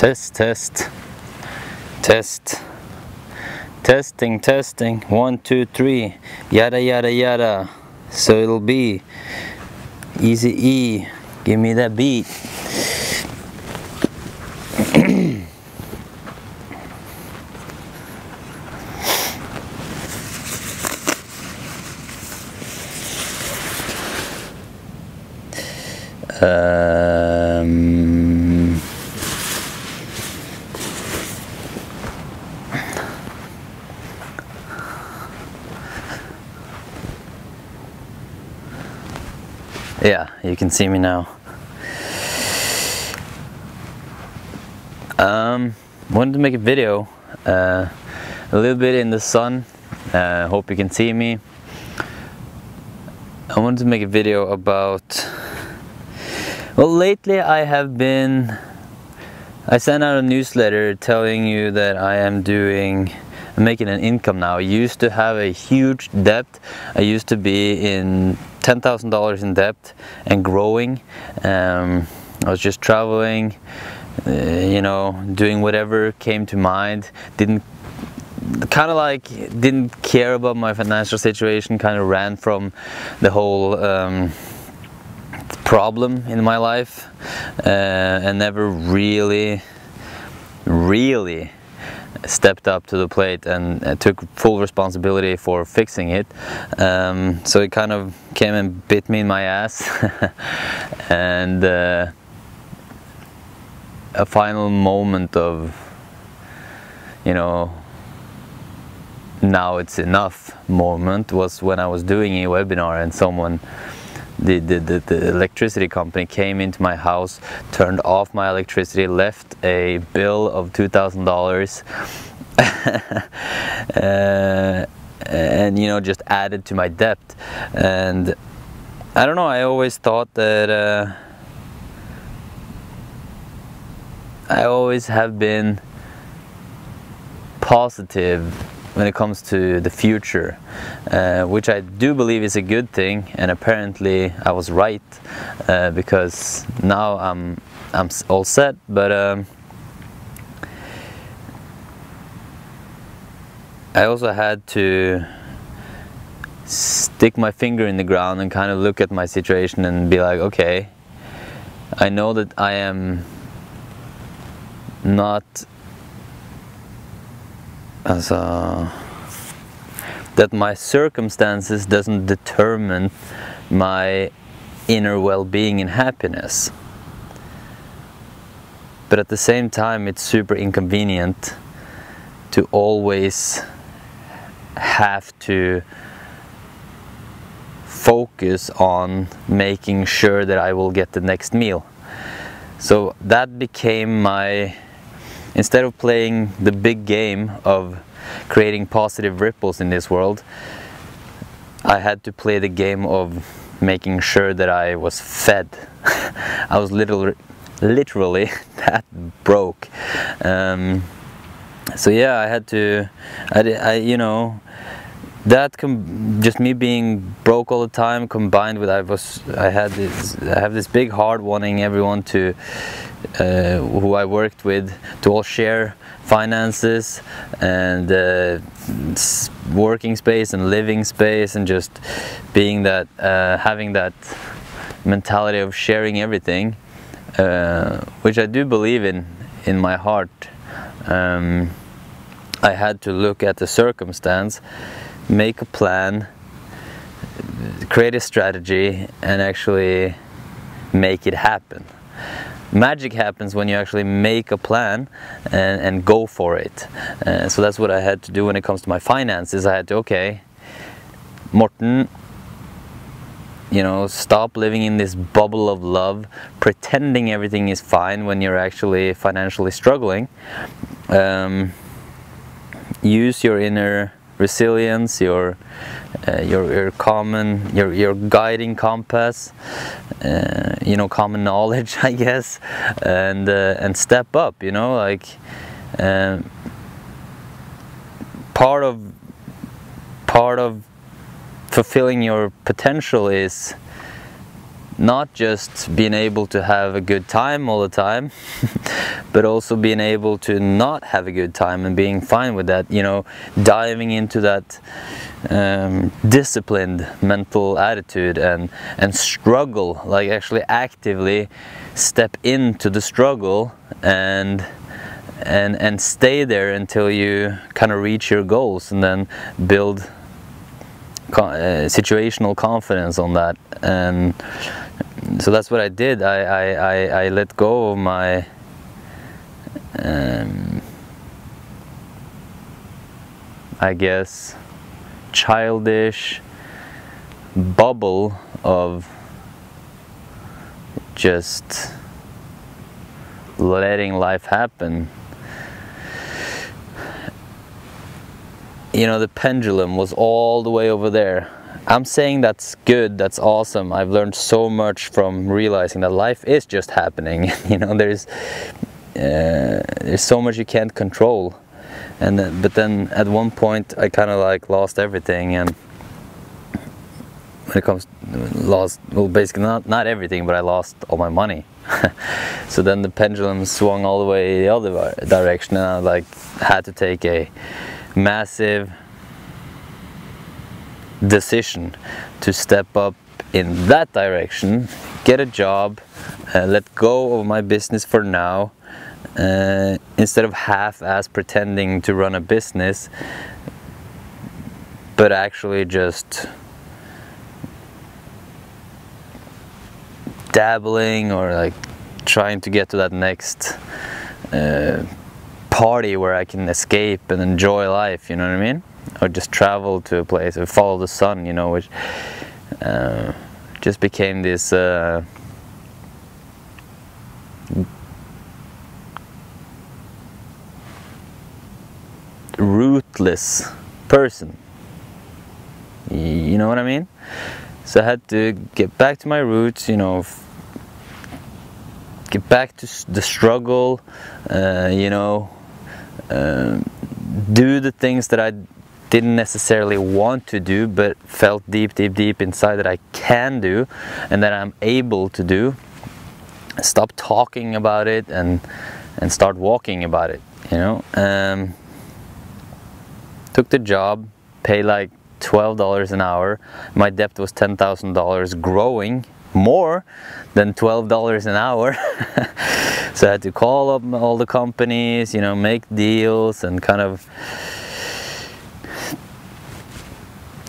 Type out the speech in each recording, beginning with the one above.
Test, test, test, testing, 1, 2, 3, yada yada yada. So it'll be Easy E, give me that beat. Yeah, you can see me now. Wanted to make a video a little bit in the sun. Hope you can see me. I wanted to make a video about, well, lately I sent out a newsletter telling you that I'm making an income now. I used to have a huge debt. I used to be in $10,000 in debt and growing. I was just traveling, you know, doing whatever came to mind. Didn't care about my financial situation, kind of ran from the whole problem in my life, and never really stepped up to the plate and took full responsibility for fixing it. So it kind of came and bit me in my ass. And a final moment of, you know, now it's enough moment was when I was doing a webinar and someone, the electricity company came into my house, turned off my electricity, left a bill of $2,000 and, you know, just added to my debt. And I don't know, I always thought that I always have been positive when it comes to the future, which I do believe is a good thing, and apparently I was right, because now I'm all set. But I also had to stick my finger in the ground and kind of look at my situation and be like, okay, I know that I am not that my circumstances doesn't determine my inner well-being and happiness, but at the same time it's super inconvenient to always have to focus on making sure that I will get the next meal. So that became my, instead of playing the big game of creating positive ripples in this world, I had to play the game of making sure that I was fed. I was literally that broke. So yeah, I had to, you know, that just me being broke all the time, combined with I have this big heart wanting everyone to who I worked with to all share finances and working space and living space, and just being that having that mentality of sharing everything, which I do believe in my heart. I had to look at the circumstance, make a plan, create a strategy, and actually make it happen. Magic happens when you actually make a plan and go for it. So that's what I had to do when it comes to my finances. I had to, okay, Morten, you know, stop living in this bubble of love, pretending everything is fine when you're actually financially struggling. Use your inner resilience, your guiding compass, you know, common knowledge, I guess, and step up. You know, like part of fulfilling your potential is not just being able to have a good time all the time, but also being able to not have a good time and being fine with that, you know, diving into that disciplined mental attitude and struggle, like actually actively step into the struggle and stay there until you kind of reach your goals, and then build situational confidence on that. And so that's what I did. I let go of my I guess childish bubble of just letting life happen. You know, the pendulum was all the way over there. I'm saying that's good, that's awesome. I've learned so much from realizing that life is just happening. You know, there's so much you can't control. And then, but then at one point I kind of like lost everything, and when it comes well, basically not everything, but I lost all my money. So then the pendulum swung all the way the other direction, and I like had to take a massive decision to step up in that direction, get a job, let go of my business for now, instead of half-ass pretending to run a business, but actually just dabbling or like trying to get to that next party where I can escape and enjoy life, you know what I mean? Or just travel to a place or follow the sun, you know, which just became this rootless person, you know what I mean? So I had to get back to my roots, you know, get back to the struggle, you know, do the things that I didn't necessarily want to do, but felt deep inside that I can do and that I'm able to do. Stop talking about it and start walking about it, you know. Took the job, paid like $12 an hour. My debt was $10,000, growing more than $12 an hour. So I had to call up all the companies, you know, make deals and kind of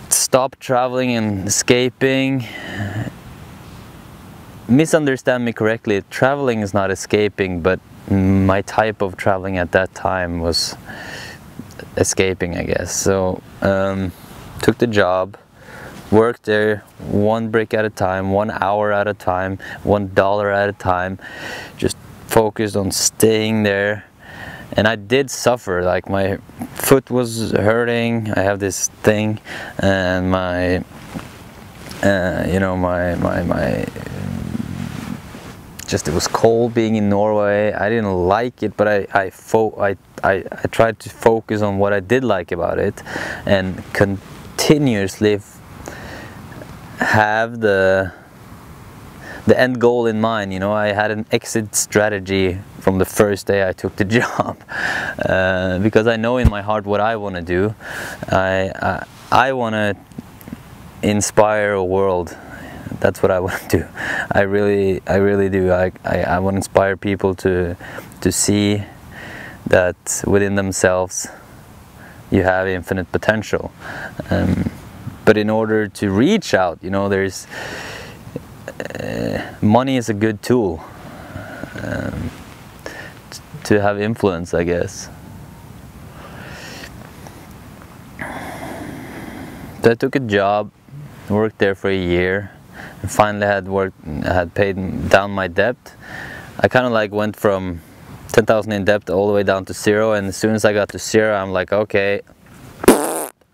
stop traveling and escaping. Misunderstand me correctly, traveling is not escaping, but my type of traveling at that time was escaping, I guess. So took the job, worked there one brick at a time, 1 hour at a time, $1 at a time, just focused on staying there. And I did suffer, like my foot was hurting, I have this thing, and my you know, my just, it was cold being in Norway. I didn't like it, but I tried to focus on what I did like about it and continuously have the end goal in mind. You know, I had an exit strategy from the first day I took the job, because I know in my heart what I want to do. I want to inspire a world. That's what I want to do. I really do. I want to inspire people to see that within themselves you have infinite potential. But in order to reach out, you know, there's money is a good tool to have influence, I guess. So I took a job, worked there for a year, and finally had paid down my debt. I kind of like went from 10,000 in debt all the way down to 0, and as soon as I got to 0, I'm like, okay,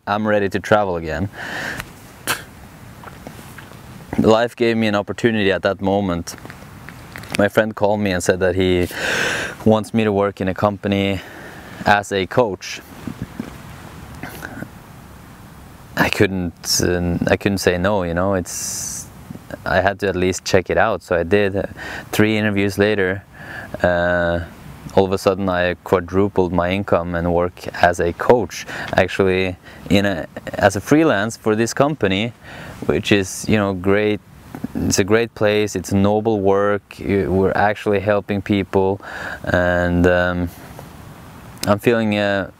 I'm ready to travel again. Life gave me an opportunity at that moment. My friend called me and said that he wants me to work in a company as a coach. I couldn't say no, you know. I had to at least check it out. So I did. 3 interviews later, all of a sudden I quadrupled my income and work as a coach, actually as a freelance for this company, which is, you know, great. It's a great place, it's noble work, we're actually helping people, and I'm feeling a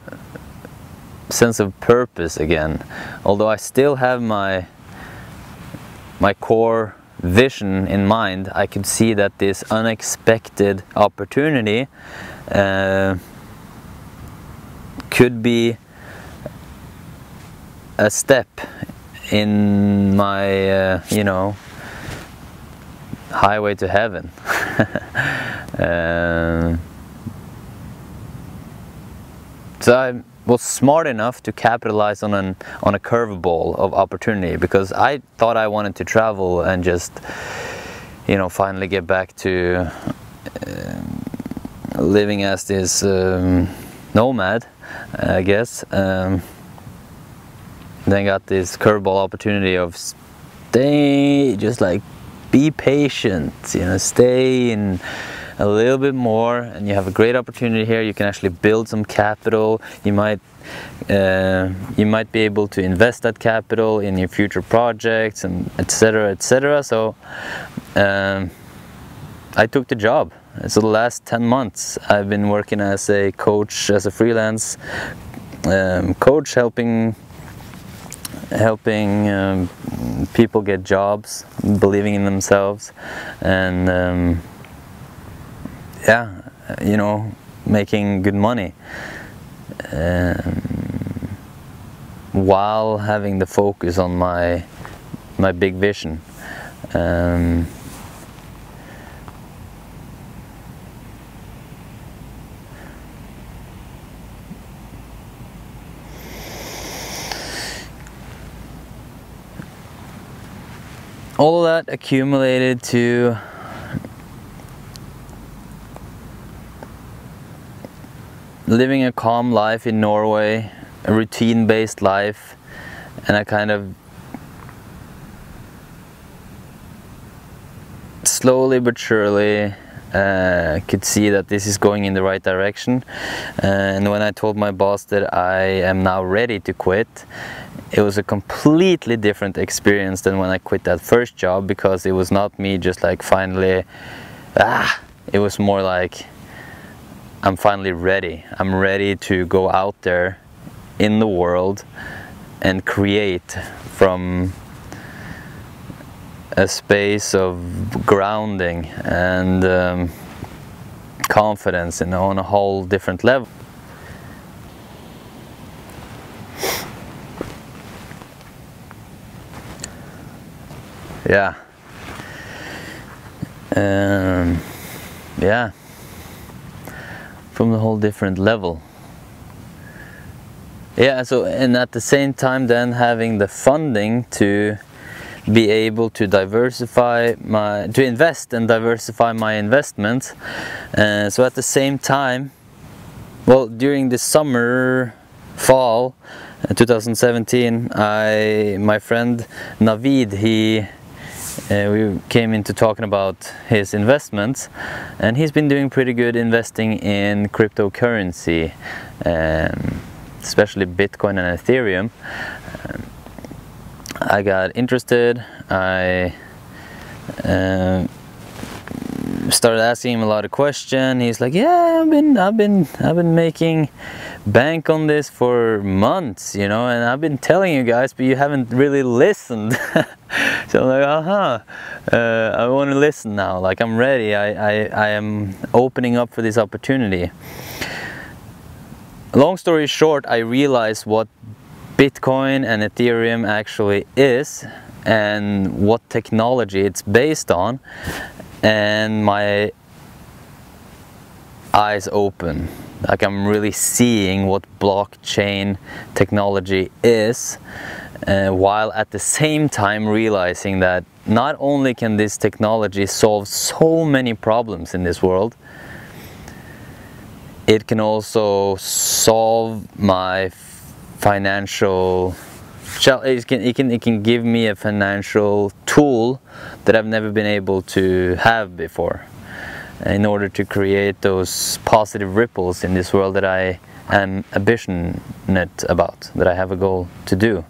sense of purpose again. Although I still have my core vision in mind, I could see that this unexpected opportunity could be a step in my, you know, highway to heaven. So I was smart enough to capitalize on a curveball of opportunity, because I thought I wanted to travel and just, you know, finally get back to living as this nomad, I guess. Then got this curveball opportunity of stay, just like be patient, you know, stay in a little bit more, and you have a great opportunity here. You can actually build some capital. You might be able to invest that capital in your future projects, and etc., etc. So I took the job. So the last 10 months I've been working as a coach, as a freelance coach, helping people get jobs, believing in themselves, and yeah, you know, making good money, while having the focus on my big vision. All of that accumulated to living a calm life in Norway, a routine-based life, and I kind of slowly but surely could see that this is going in the right direction. And when I told my boss that I am now ready to quit, it was a completely different experience than when I quit that first job, because it was not me just like finally, it was more like I'm finally ready. I'm ready to go out there in the world and create from a space of grounding and confidence, and on a whole different level. Yeah. Yeah. From a whole different level. Yeah, so, and at the same time then having the funding to be able to invest and diversify my investments. So at the same time, well, during the fall 2017, my friend Navid, we came into talking about his investments, and he's been doing pretty good investing in cryptocurrency, especially Bitcoin and Ethereum. I got interested. I started asking him a lot of questions. He's like, "Yeah, I've been making bank on this for months, you know, and I've been telling you guys, but you haven't really listened." So I'm like, I want to listen now. Like, I'm ready. I am opening up for this opportunity. Long story short, I realized what Bitcoin and Ethereum actually is and what technology it's based on, and my eyes open. Like, I'm really seeing what blockchain technology is, while at the same time realizing that not only can this technology solve so many problems in this world, it can also solve my financial it can give me a financial tool that I've never been able to have before, in order to create those positive ripples in this world that I am ambitionate about, that I have a goal to do.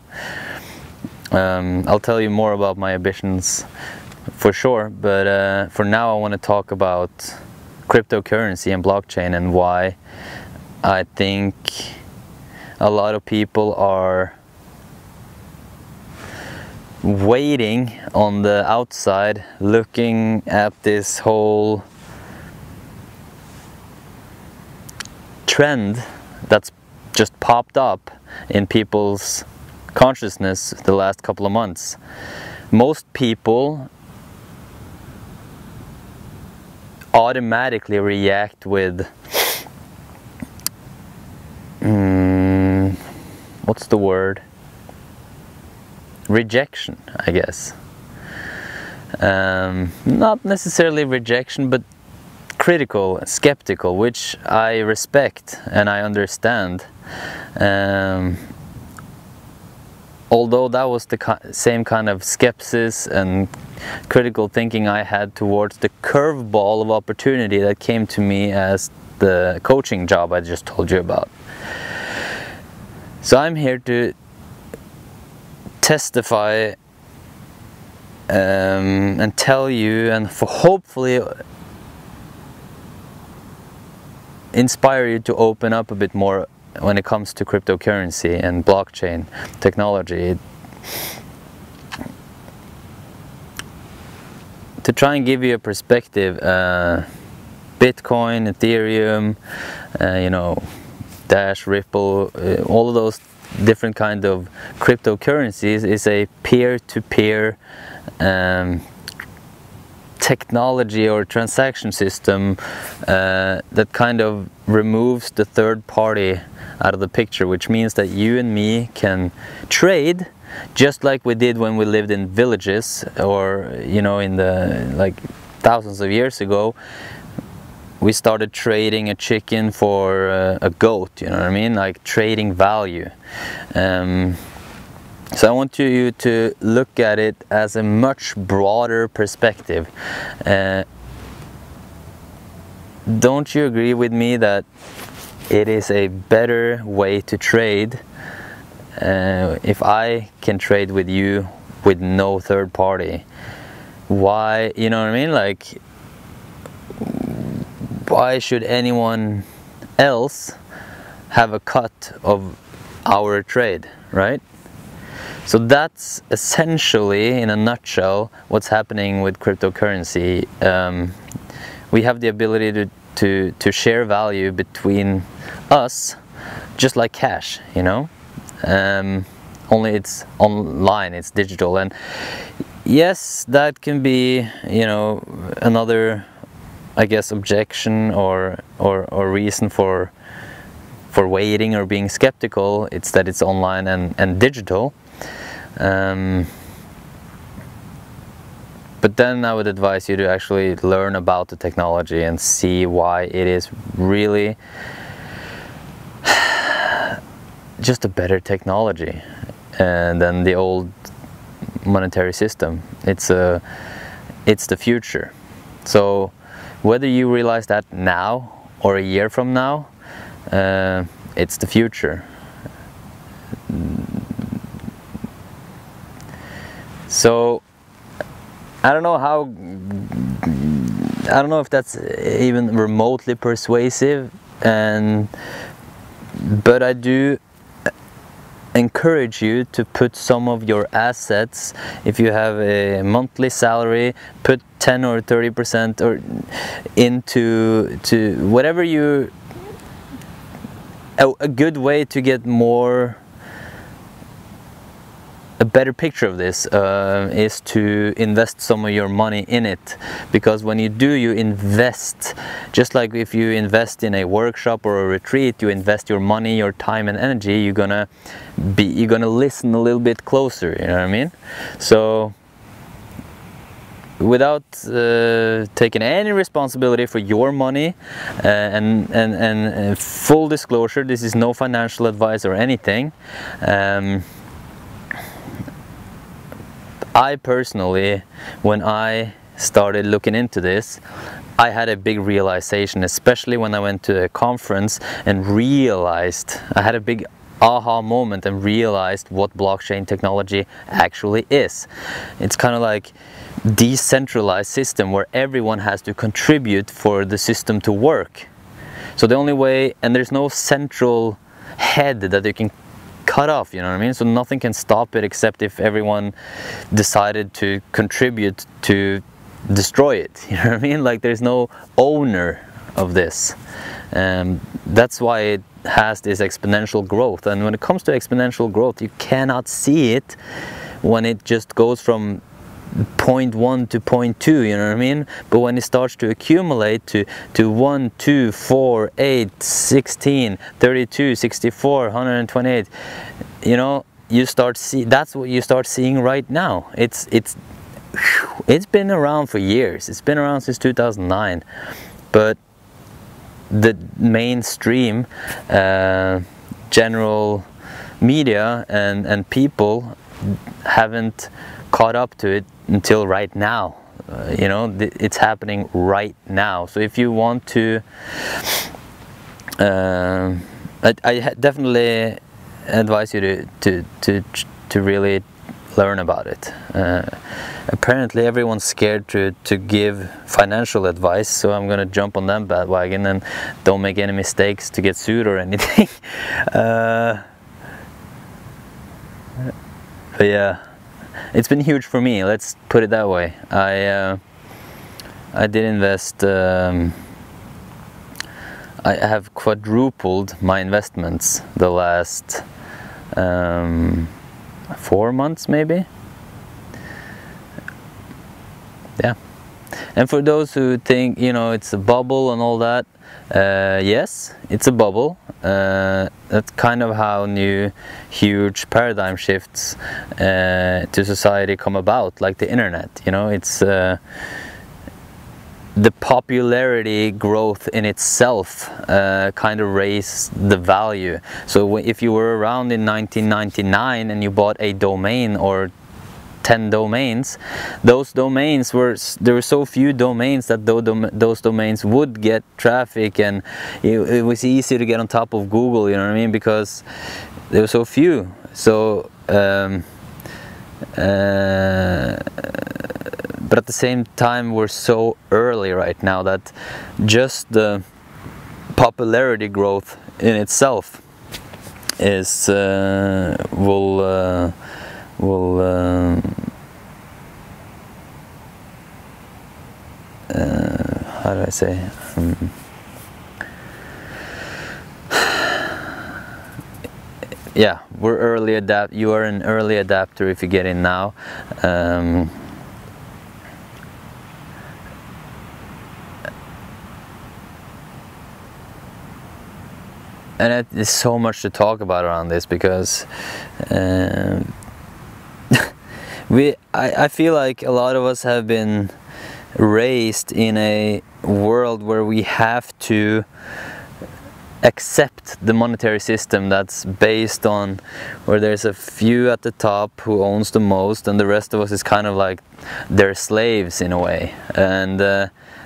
I'll tell you more about my ambitions for sure, but for now I want to talk about cryptocurrency and blockchain, and why I think a lot of people are waiting on the outside, looking at this whole trend that's just popped up in people's consciousness the last couple of months. Most people automatically react with what's the word? Rejection, I guess. Not necessarily rejection, but critical, skeptical, which I respect and I understand. Although that was the same kind of skepsis and critical thinking I had towards the curveball of opportunity that came to me as the coaching job I just told you about. So I'm here to testify and tell you, and for hopefully inspire you to open up a bit more when it comes to cryptocurrency and blockchain technology, to try and give you a perspective. Bitcoin, Ethereum, you know, Dash, Ripple, all of those different kind of cryptocurrencies is a peer-to-peer technology or transaction system that kind of removes the third party out of the picture, which means that you and me can trade just like we did when we lived in villages, or you know, in the like thousands of years ago. We started trading a chicken for a goat, you know what I mean? Like trading value. So I want you to look at it as a much broader perspective. Don't you agree with me that it is a better way to trade if I can trade with you with no third party? Why, you know what I mean? Like, why should anyone else have a cut of our trade, right? So that's essentially, in a nutshell, what's happening with cryptocurrency. We have the ability to share value between us, just like cash, you know? Only it's online, it's digital. And yes, that can be, you know, another, I guess, objection or reason for waiting or being skeptical. It's that it's online and digital. But then I would advise you to actually learn about the technology and see why it is really just a better technology than the old monetary system. It's the future. So whether you realize that now or a year from now, it's the future. So I don't know if that's even remotely persuasive, but I do encourage you to put some of your assets, if you have a monthly salary, put 10 or 30% or into whatever you, a good way to get a better picture of this is to invest some of your money in it. Because when you do, you invest, just like if you invest in a workshop or a retreat, you invest your money, your time and energy, you're gonna listen a little bit closer, you know what I mean? So without taking any responsibility for your money, and full disclosure, this is no financial advice or anything. I personally, when I started looking into this, I had a big realization, especially when I went to a conference and realized, I had a big aha moment and realized what blockchain technology actually is. It's kind of like decentralized system where everyone has to contribute for the system to work. So the only way, and there's no central head that you can cut off, you know what I mean? So nothing can stop it except if everyone decided to contribute to destroy it, you know what I mean? Like there's no owner of this. That's why it has this exponential growth. And when it comes to exponential growth, you cannot see it when it just goes from point 1 to point 2, you know what I mean? But when it starts to accumulate to 1, 2, 4, 8, 16, 32, 64, 128, you know, you start see, that's what you start seeing right now. It's been around for years. It's been around since 2009, but the mainstream general media and people haven't caught up to it until right now. You know, it's happening right now. So if you want to, I definitely advise you to really learn about it. Apparently everyone's scared to give financial advice, so I'm gonna jump on that bandwagon and don't make any mistakes to get sued or anything. But yeah, it's been huge for me, let's put it that way. I did invest, I have quadrupled my investments the last 4 months maybe. Yeah. And for those who think, you know, it's a bubble and all that, yes, it's a bubble. That's kind of how new huge paradigm shifts to society come about, like the internet. You know, it's the popularity growth in itself kind of raised the value. So if you were around in 1999 and you bought a domain or 10 domains, those domains there were so few domains that those domains would get traffic, and it was easy to get on top of Google, you know what I mean, because there were so few. So but at the same time, we're so early right now that just the popularity growth in itself is will how do I say, yeah, we're early you are an early adapter if you get in now. And there's so much to talk about around this, because I feel like a lot of us have been raised in a world where we have to accept the monetary system that's based on where there's a few at the top who owns the most, and the rest of us is kind of like they're slaves in a way. And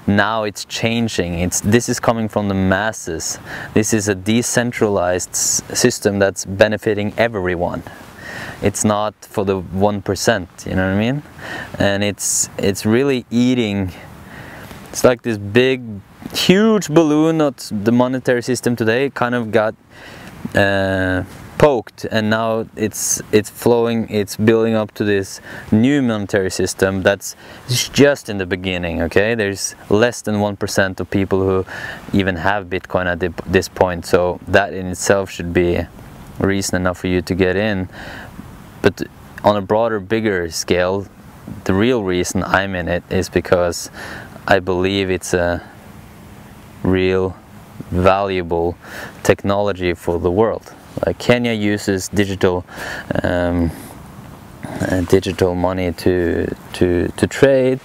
now it's changing. This is coming from the masses. This is a decentralized system that's benefiting everyone. It's not for the 1%, you know what I mean? And it's really eating. It's like this big, huge balloon of the monetary system today kind of got poked, and now it's flowing, it's building up to this new monetary system that's just in the beginning, okay? There's less than 1% of people who even have Bitcoin at this point, so that in itself should be reason enough for you to get in. But on a broader, bigger scale, the real reason I'm in it is because I believe it's a real valuable technology for the world. Like Kenya uses digital money to trade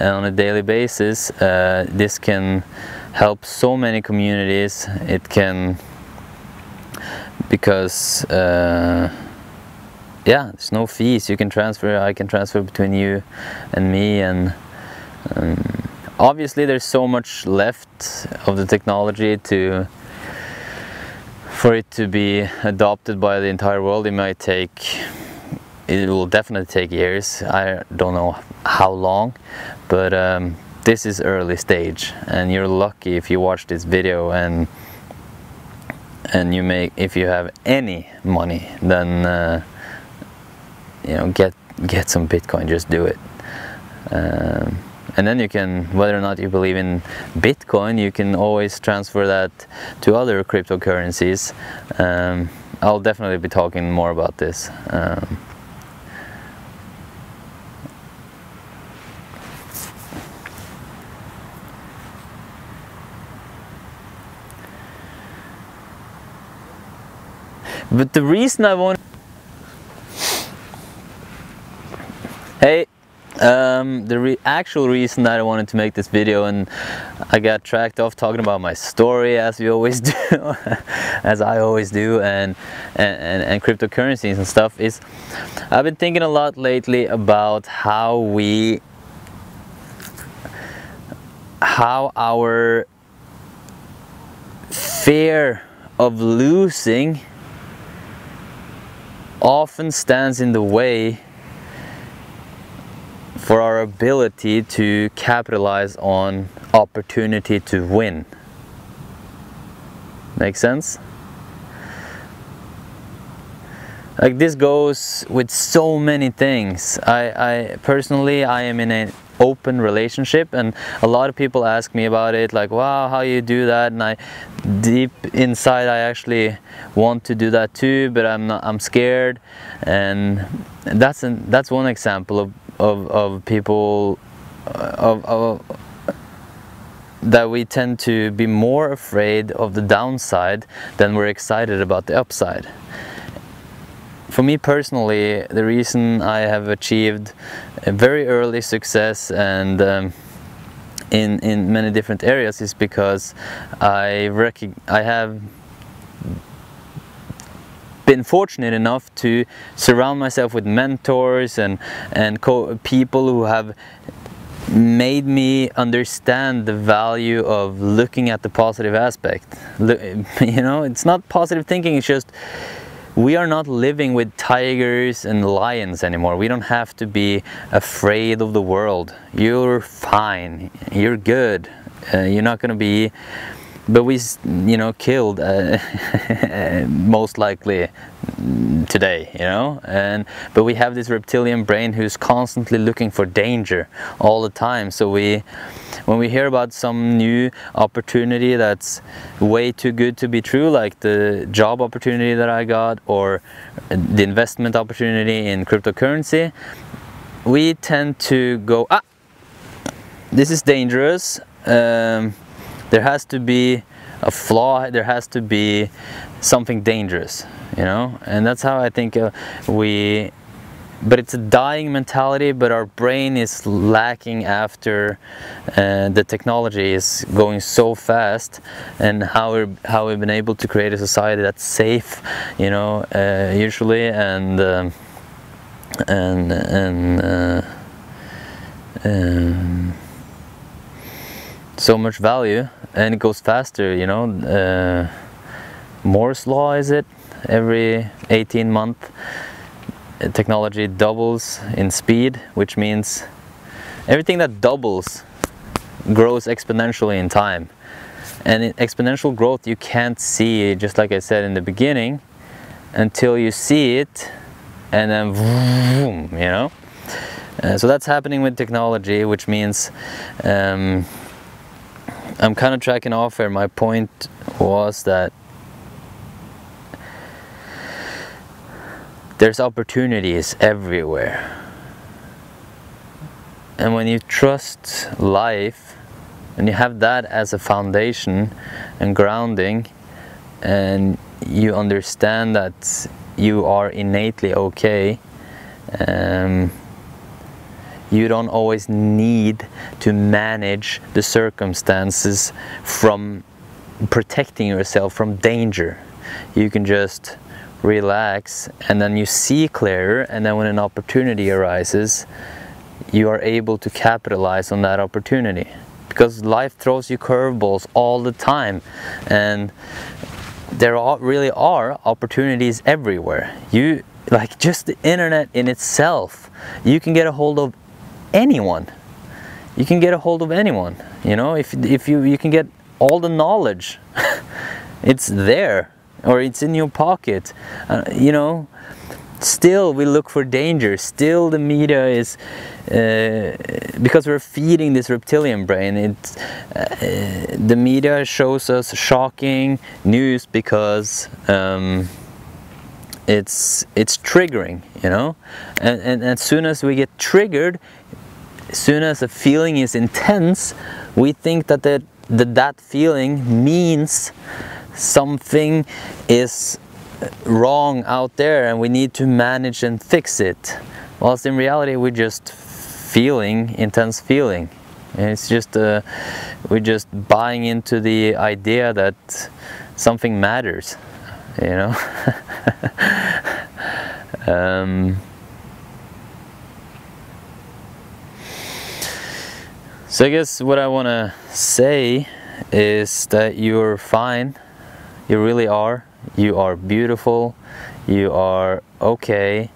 on a daily basis. This can help so many communities. It can, because yeah, there's no fees. You can transfer, I can transfer between you and me, and obviously there's so much left of the technology for it to be adopted by the entire world. It will definitely take years. I don't know how long, but this is early stage, and you're lucky if you watch this video and if you have any money, then you know, get some Bitcoin. Just do it, and then you can, whether or not you believe in Bitcoin, you can always transfer that to other cryptocurrencies. I'll definitely be talking more about this. But the reason I want... Hey, the actual reason that I wanted to make this video, and I got tracked off talking about my story, as we always do, as I always do, and cryptocurrencies and stuff, is I've been thinking a lot lately about how our fear of losing often stands in the way for our ability to capitalize on opportunity to win. Make sense? Like, this goes with so many things. I personally, I am in an open relationship, and a lot of people ask me about it, like, wow, how you do that? And deep inside I actually want to do that too, but I'm scared. And that's one example of people that we tend to be more afraid of the downside than we're excited about the upside. For me personally, the reason I have achieved a very early success and in many different areas is because I have been fortunate enough to surround myself with mentors and people who have made me understand the value of looking at the positive aspect. You know, it's not positive thinking, it's just we are not living with tigers and lions anymore. We don't have to be afraid of the world. You're fine, you're good, you're not going to be, but we, you know, killed most likely today, you know, but we have this reptilian brain who's constantly looking for danger all the time. So when we hear about some new opportunity that's way too good to be true, like the job opportunity that I got or the investment opportunity in cryptocurrency, we tend to go, this is dangerous. There has to be a flaw, there has to be something dangerous, you know, and that's how I think but it's a dying mentality, but our brain is lacking after the technology is going so fast, and how we've been able to create a society that's safe, you know, usually, and so much value, and it goes faster, you know. Moore's law, is it? Every 18 months technology doubles in speed, which means everything that doubles grows exponentially in time. And in exponential growth you can't see, just like I said in the beginning, until you see it, and then boom, you know. So that's happening with technology, which means I'm kind of tracking off where my point was, that there's opportunities everywhere. And when you trust life, and you have that as a foundation and grounding, and you understand that you are innately okay, you don't always need to manage the circumstances from protecting yourself from danger. You can just relax, and then you see clearer, and then when an opportunity arises, you are able to capitalize on that opportunity. Because life throws you curveballs all the time, and there really are opportunities everywhere. Like just the internet in itself, you can get a hold of anyone. You can get a hold of anyone, you know, if you can get all the knowledge. It's there, or it's in your pocket, you know. Still we look for danger. Still the media is, because we're feeding this reptilian brain, the media shows us shocking news because it's triggering, you know. And as soon as we get triggered, as soon as a feeling is intense, we think that that feeling means something is wrong out there and we need to manage and fix it. Whilst in reality we're just feeling intense feeling, and it's just we're just buying into the idea that something matters, you know. So I guess what I want to say is that you're fine. You really are. You are beautiful. You are okay.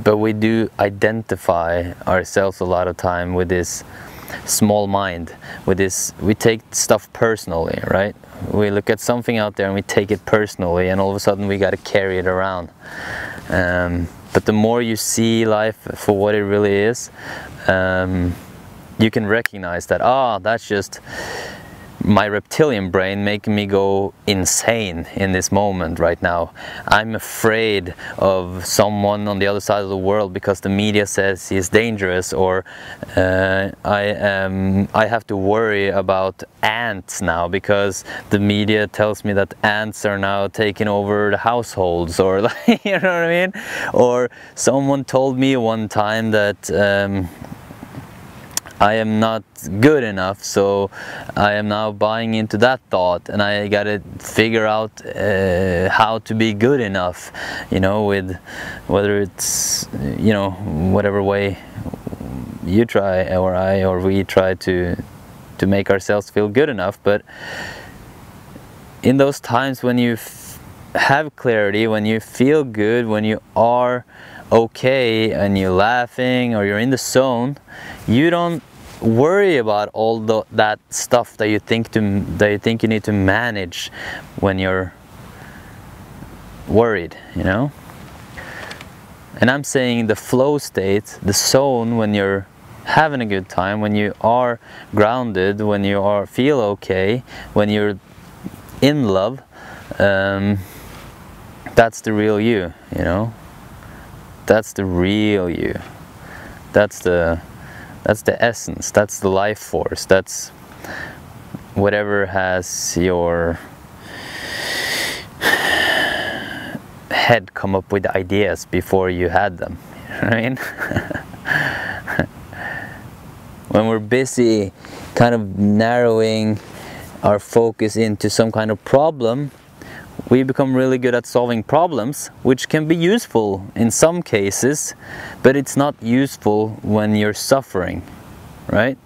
But we do identify ourselves a lot of time with this small mind. With this, we take stuff personally, right? We look at something out there and we take it personally, and all of a sudden we got to carry it around. But the more you see life for what it really is, you can recognize that, that's just my reptilian brain making me go insane in this moment right now. I'm afraid of someone on the other side of the world because the media says he's dangerous, or I have to worry about ants now because the media tells me that ants are now taking over the households, or like, you know what I mean? Or someone told me one time that I am not good enough, so I am now buying into that thought, and I gotta figure out how to be good enough, you know, with whether it's, you know, whatever way you try, or I, or we try to make ourselves feel good enough. But in those times when you have clarity, when you feel good, when you are okay and you're laughing or you're in the zone, you don't worry about all that stuff that you think you need to manage when you're worried, you know. And I'm saying the flow state, the zone, when you're having a good time, when you are grounded, when you feel okay, when you're in love, that's the real you, you know. That's the real you. That's the essence, that's the life force, that's whatever has your head come up with ideas before you had them, you know what I mean? When we're busy kind of narrowing our focus into some kind of problem, we become really good at solving problems, which can be useful in some cases, but it's not useful when you're suffering, right?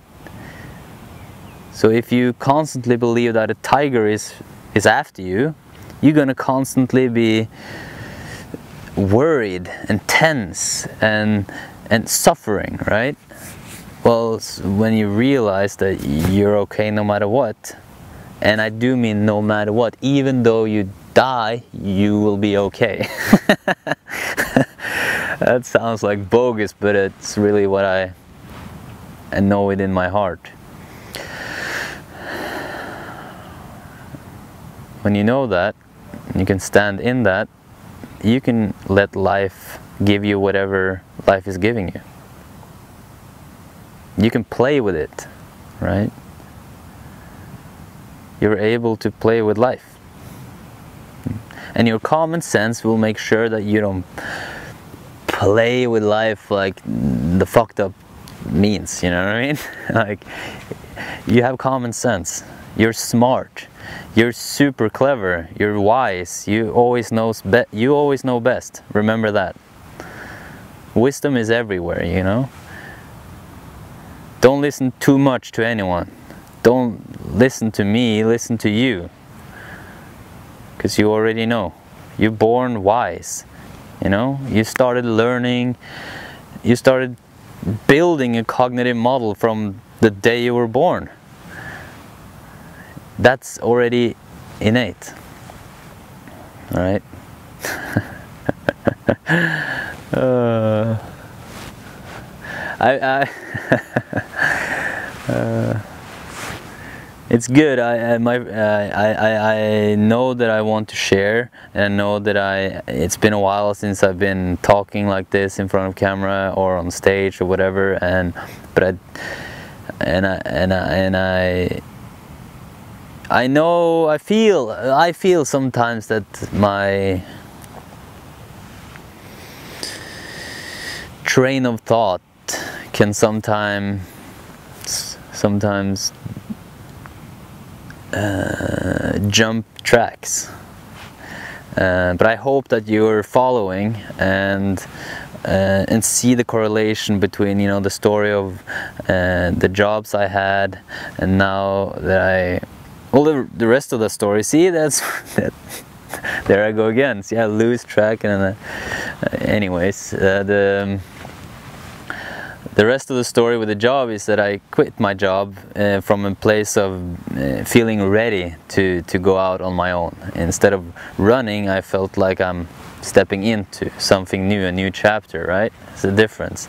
So if you constantly believe that a tiger is after you, you're gonna constantly be worried and tense and suffering, right? Well, when you realize that you're okay no matter what, and I do mean no matter what, even though you die, you will be okay. That sounds like bogus, but it's really what I know it in my heart. When you know that, you can stand in that, you can let life give you whatever life is giving you. You can play with it, right? You're able to play with life. And your common sense will make sure that you don't play with life like the fucked up means, you know what I mean? Like, you have common sense, you're smart, you're super clever, you're wise, you always know best. Remember that. Wisdom is everywhere, you know? Don't listen too much to anyone. Don't listen to me, listen to you. Because you already know. You're born wise, you know? You started learning, you started building a cognitive model from the day you were born. That's already innate. All right? It's good. I know that I want to share, and I know that it's been a while since I've been talking like this in front of camera or on stage or whatever, I feel sometimes that my train of thought can sometimes jump tracks, but I hope that you're following and see the correlation between, you know, the story of the jobs I had, and now that the rest of the story. See, that's there I go again. See, I lose track, and anyways, the rest of the story with the job is that I quit my job from a place of feeling ready to go out on my own. Instead of running, I felt like I'm stepping into something new, a new chapter, right? It's a difference.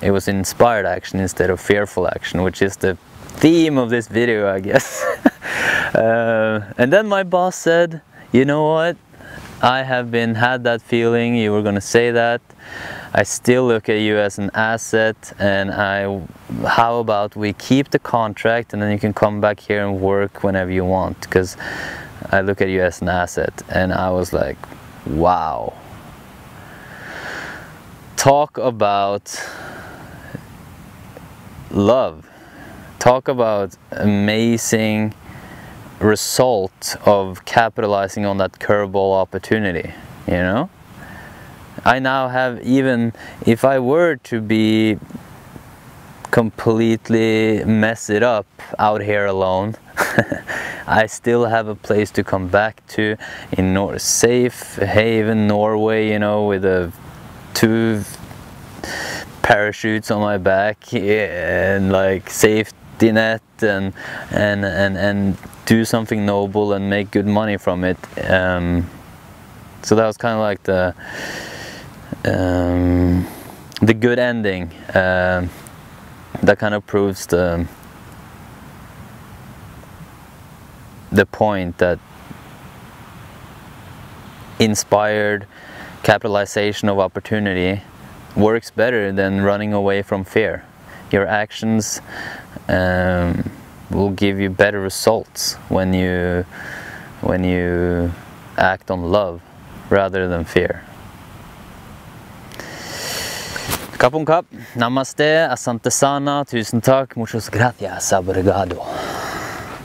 It was inspired action instead of fearful action, which is the theme of this video, I guess. And then my boss said, you know what? I have had that feeling, you were gonna say that. I still look at you as an asset, and how about we keep the contract and then you can come back here and work whenever you want, because I look at you as an asset. And I was like, wow. Talk about love. Talk about amazing result of capitalizing on that curveball opportunity, you know? I now have, even if I were to be completely mess it up out here alone, I still have a place to come back to in safe haven Norway, you know, with 2 parachutes on my back and like safety net, and do something noble and make good money from it. So that was kind of like the good ending. That kind of proves the point that inspired capitalization of opportunity works better than running away from fear. Your actions will give you better results when you act on love rather than fear. Kapon kap, namaste, asante sana, tusen takk, muchas gracias, obrigado.